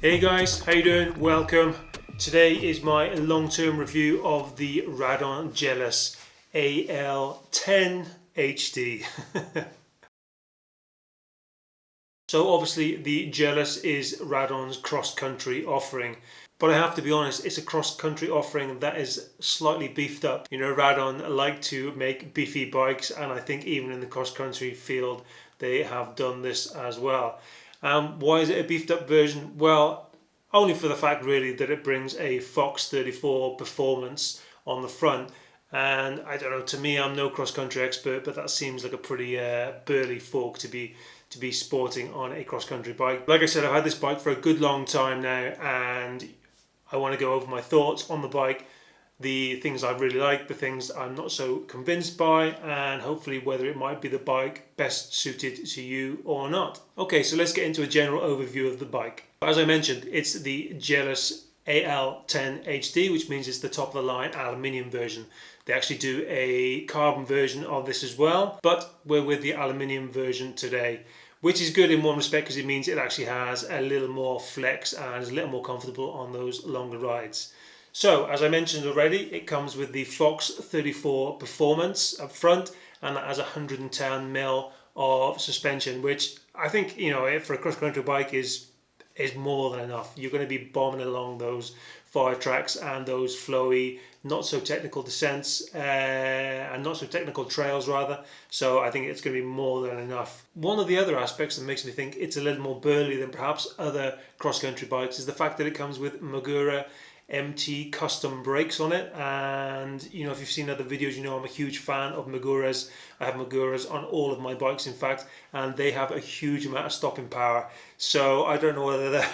Hey guys, how you doing? Welcome. Today is my long-term review of the RADON Jealous AL10 HD. So obviously the Jealous is RADON's cross-country offering, but I have to be honest, it's a cross-country offering that is slightly beefed up. You know, RADON like to make beefy bikes, and I think even in the cross-country field they have done this as well. Why is it a beefed up version? Well, only for the fact really that it brings a Fox 34 performance on the front. And I don't know, to me, I'm no cross-country expert, but that seems like a pretty burly fork to be sporting on a cross-country bike. Like I said, I've had this bike for a good long time now, and I want to go over my thoughts on the bike, the things I really like, the things I'm not so convinced by, and hopefully whether it might be the bike best suited to you or not. Okay, so let's get into a general overview of the bike. As I mentioned, it's the Jealous AL10 HD, which means it's the top of the line aluminium version. They actually do a carbon version of this as well, but we're with the aluminium version today, which is good in one respect because it means it actually has a little more flex and is a little more comfortable on those longer rides. So, as I mentioned already, it comes with the Fox 34 Performance up front, and that has 110mm of suspension, which I think, you know, for a cross-country bike is more than enough. You're going to be bombing along those fire tracks and those flowy, not so technical descents and not so technical trails rather. So I think it's going to be more than enough. One of the other aspects that makes me think it's a little more burly than perhaps other cross-country bikes is the fact that it comes with Magura MT custom brakes on it, and you know, if you've seen other videos, you know I'm a huge fan of Maguras. I have Maguras on all of my bikes, in fact, and they have a huge amount of stopping power. So I don't know whether the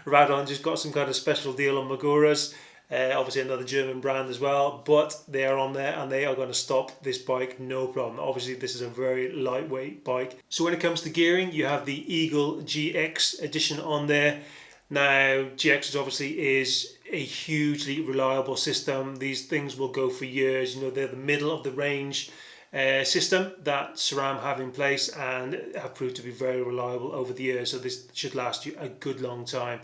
RADON just got some kind of special deal on Maguras. Obviously another German brand as well, but they are on there and they are going to stop this bike no problem. Obviously this is a very lightweight bike. So when it comes to gearing, you have the Eagle GX edition on there. Now, GX is a hugely reliable system. These things will go for years. You know, they're the middle of the range system that SRAM have in place and have proved to be very reliable over the years. So this should last you a good long time.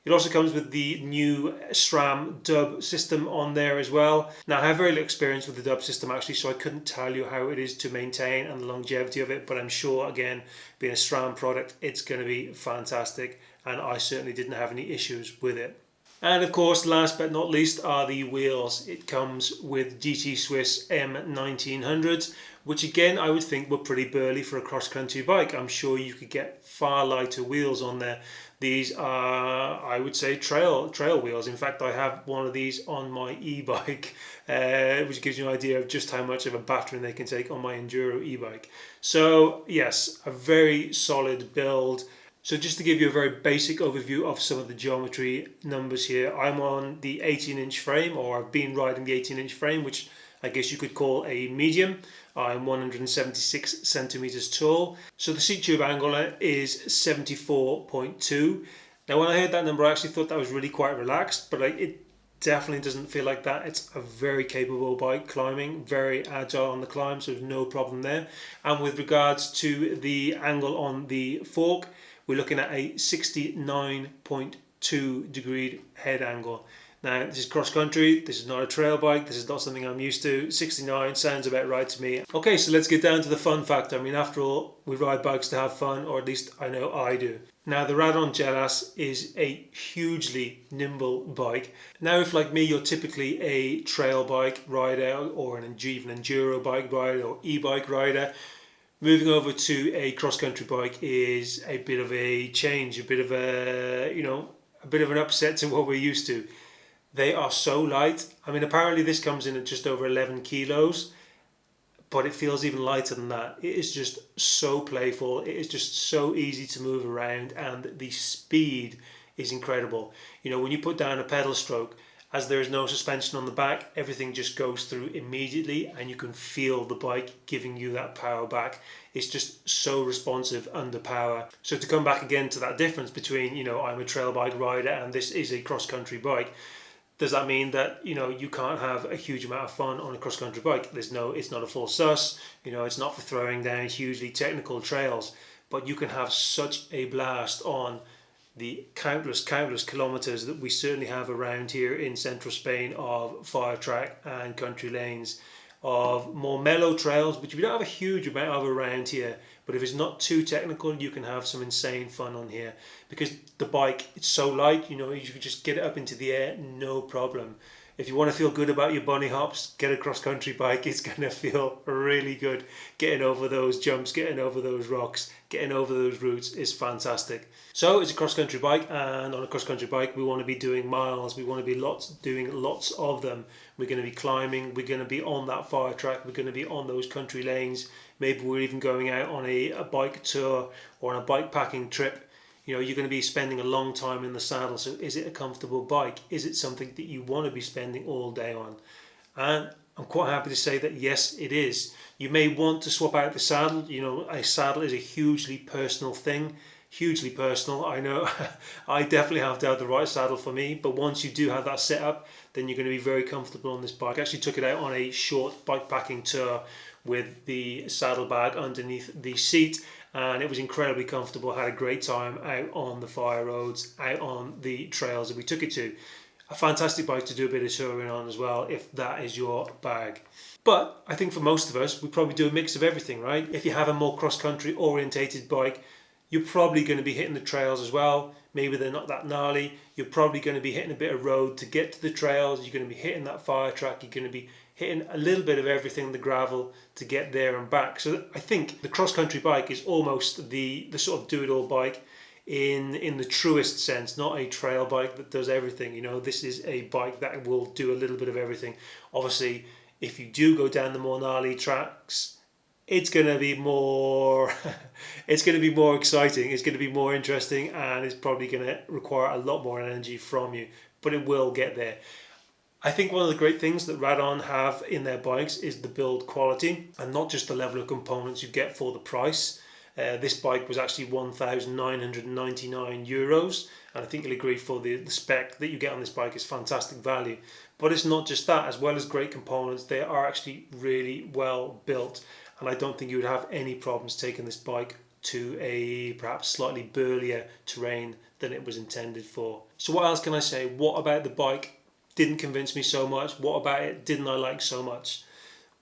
It also comes with the new SRAM dub system on there as well. Now, I have very little experience with the dub system actually, so I couldn't tell you how it is to maintain and the longevity of it, but I'm sure, again, being a SRAM product, it's going to be fantastic, and I certainly didn't have any issues with it. And of course, last but not least are the wheels. It comes with GT Swiss M1900s, which again I would think were pretty burly for a cross-country bike. I'm sure you could get far lighter wheels on there. These are, I would say, trail wheels. In fact, I have one of these on my e-bike, which gives you an idea of just how much of a battering they can take on my Enduro e-bike. So yes, a very solid build. So just to give you a very basic overview of some of the geometry numbers here, I'm on the 18-inch frame, or I've been riding the 18-inch frame, which I guess you could call a medium. I'm 176 centimeters tall. So the seat tube angle is 74.2. Now when I heard that number, I actually thought that was really quite relaxed, but it definitely doesn't feel like that. It's a very capable bike climbing, very agile on the climb, so there's no problem there. And with regards to the angle on the fork, we're looking at a 69.2 degree head angle. Now, this is cross country, this is not a trail bike, this is not something I'm used to. 69 sounds about right to me. Okay, so let's get down to the fun factor. I mean, after all, we ride bikes to have fun, or at least I know I do. Now, the RADON Jealous is a hugely nimble bike. Now, if like me, you're typically a trail bike rider, or even enduro bike rider, or e-bike rider, moving over to a cross-country bike is a bit of a change, a bit of an upset to what we're used to. They are so light. I mean, apparently this comes in at just over 11 kilos, but it feels even lighter than that. It is just so playful. It is just so easy to move around, and the speed is incredible. You know, when you put down a pedal stroke, as there is no suspension on the back, everything just goes through immediately and you can feel the bike giving you that power back. It's just so responsive under power. So to come back again to that difference between, you know, I'm a trail bike rider and this is a cross-country bike, does that mean that, you know, you can't have a huge amount of fun on a cross-country bike? It's not a full sus, you know, it's not for throwing down hugely technical trails, but you can have such a blast on the countless kilometers that we certainly have around here in central Spain of fire track and country lanes, of more mellow trails, which we don't have a huge amount of around here. But if it's not too technical, you can have some insane fun on here, because the bike, it's so light, you know, you can just get it up into the air, no problem. If you want to feel good about your bunny hops, get a cross-country bike. It's going to feel really good. Getting over those jumps, getting over those rocks, getting over those routes is fantastic. So it's a cross-country bike, and on a cross-country bike we want to be doing miles. We want to be doing lots of them. We're going to be climbing, we're going to be on that fire track, we're going to be on those country lanes. Maybe we're even going out on a bike tour or on a bike packing trip. You know, you're going to be spending a long time in the saddle, so is it a comfortable bike? Is it something that you want to be spending all day on? And I'm quite happy to say that yes, it is. You may want to swap out the saddle. You know, a saddle is a hugely personal thing. Hugely personal. I know I definitely have to have the right saddle for me, but once you do have that set up, then you're going to be very comfortable on this bike. I actually took it out on a short bike packing tour with the saddlebag underneath the seat, and it was incredibly comfortable. I had a great time out on the fire roads, out on the trails that we took it to. A fantastic bike to do a bit of touring on as well, if that is your bag. But I think for most of us, we probably do a mix of everything, right? If you have a more cross-country orientated bike, you're probably going to be hitting the trails as well. Maybe they're not that gnarly. You're probably going to be hitting a bit of road to get to the trails. You're going to be hitting that fire track. You're going to be hitting a little bit of everything, the gravel, to get there and back. So I think the cross-country bike is almost the sort of do-it-all bike in the truest sense, not a trail bike that does everything. You know, this is a bike that will do a little bit of everything. Obviously, if you do go down the more gnarly tracks, it's going to be more it's going to be more exciting, it's going to be more interesting, and it's probably going to require a lot more energy from you, but it will get there. I think one of the great things that Radon have in their bikes is the build quality, and not just the level of components you get for the price. This bike was actually €1,999, and I think you'll agree for the spec that you get on this bike is fantastic value. But it's not just that, as well as great components, they are actually really well built, and I don't think you would have any problems taking this bike to a perhaps slightly burlier terrain than it was intended for. So what else can I say? What about the bike didn't convince me so much? What about it didn't I like so much?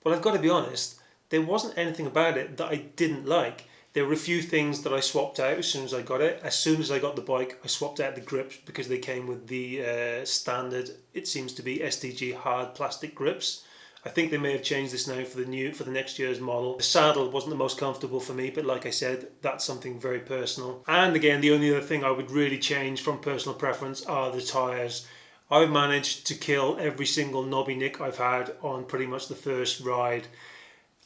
Well, I've got to be honest, there wasn't anything about it that I didn't like. There were a few things that I swapped out as soon as I got it. As soon as I got the bike, I swapped out the grips because they came with the standard, it seems to be SDG hard plastic grips. I think they may have changed this now for the next year's model. The saddle wasn't the most comfortable for me, but like I said, that's something very personal. And again, the only other thing I would really change from personal preference are the tyres. I've managed to kill every single Nobby Nic I've had on pretty much the first ride.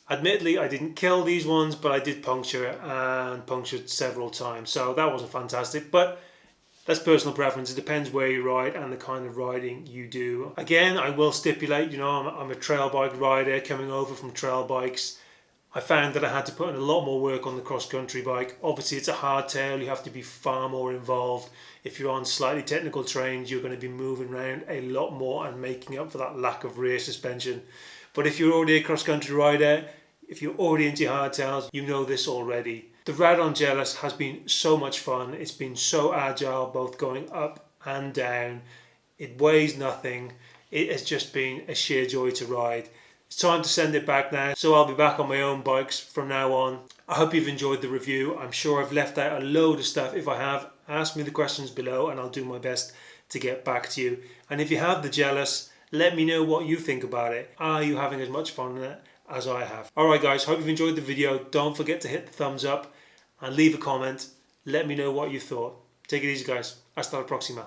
Admittedly, I didn't kill these ones, but I did puncture, and punctured several times. So that wasn't fantastic, but that's personal preference. It depends where you ride and the kind of riding you do. Again, I will stipulate, you know, I'm a trail bike rider coming over from trail bikes. I found that I had to put in a lot more work on the cross-country bike. Obviously, it's a hardtail. You have to be far more involved. If you're on slightly technical terrains, you're going to be moving around a lot more and making up for that lack of rear suspension. But if you're already a cross-country rider, if you're already into hardtails, you know this already. The RADON Jealous has been so much fun. It's been so agile, both going up and down. It weighs nothing. It has just been a sheer joy to ride. It's time to send it back now, so I'll be back on my own bikes from now on. I hope you've enjoyed the review. I'm sure I've left out a load of stuff. If I have, ask me the questions below and I'll do my best to get back to you. And if you have the Jealous, let me know what you think about it. Are you having as much fun in it as I have? Alright guys, hope you've enjoyed the video. Don't forget to hit the thumbs up and leave a comment. Let me know what you thought. Take it easy guys. Hasta la próxima.